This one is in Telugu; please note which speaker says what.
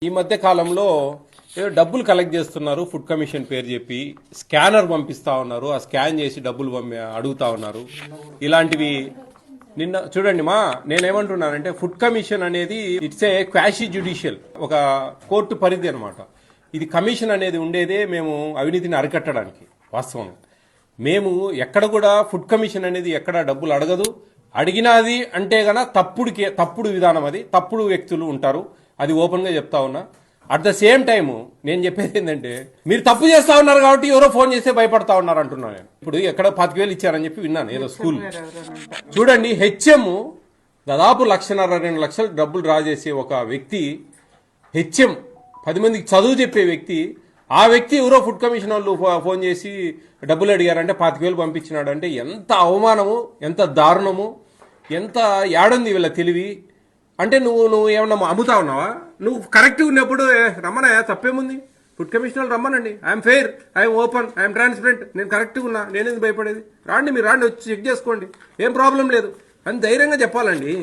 Speaker 1: ఈ మధ్య కాలంలో ఏదో డబ్బులు కలెక్ట్ చేస్తున్నారు ఫుడ్ కమిషన్ పేరు చెప్పి స్కానర్ పంపిస్తా ఉన్నారు. ఆ స్కాన్ చేసి డబ్బులు అడుగుతా ఉన్నారు. ఇలాంటివి నిన్న చూడండి నేనేమంటున్నానంటే ఫుడ్ కమిషన్ అనేది ఇట్స్ ఏ క్వాషీ జ్యుడిషియల్, ఒక కోర్టు పరిధి అనమాట. ఇది కమిషన్ అనేది ఉండేదే మేము అవినీతిని అరికట్టడానికి. వాస్తవం మేము ఎక్కడ కూడా ఫుడ్ కమిషన్ అనేది ఎక్కడ డబ్బులు అడగదు. అడిగినది అంటే గన తప్పుడు విధానం, అది తప్పుడు వ్యక్తులు ఉంటారు. అది ఓపెన్ గా చెప్తా ఉన్నా. అట్ ద సేమ్ టైమ్ నేను చెప్పేది ఏంటంటే మీరు తప్పు చేస్తా ఉన్నారు కాబట్టి ఎవరో ఫోన్ చేస్తే భయపడతా ఉన్నారు అంటున్నాను. నేను ఇప్పుడు ఎక్కడ 10,000 ఇచ్చారని చెప్పి విన్నాను ఏదో స్కూల్. చూడండి, హెచ్ఎం దాదాపు 1,50,000-2 లక్షలు డబ్బులు డ్రా చేసే ఒక వ్యక్తి, హెచ్ఎం 10 మందికి చదువు చెప్పే వ్యక్తి, ఆ వ్యక్తి ఎవరో ఫుడ్ కమిషన్ వాళ్ళు ఫోన్ చేసి డబ్బులు అడిగారంటే 25,000 పంపించినాడు అంటే ఎంత అవమానము, ఎంత దారుణము, ఎంత ఏడుంది వీళ్ళ తెలివి. అంటే నువ్వు ఏమన్నా అమ్ముతా ఉన్నావా? నువ్వు కరెక్ట్గా ఉన్నప్పుడు రమ్మనయా, తప్పేముంది? ఫుడ్ కమిషనర్ రమ్మనండి. I'm fair, I'm open, I'm transparent, నేను కరెక్ట్గా ఉన్నా, నేనేది భయపడేది? రాండి, మీరు రాండి, వచ్చి చెక్ చేసుకోండి, ఏం ప్రాబ్లం లేదు అని ధైర్యంగా చెప్పాలండి.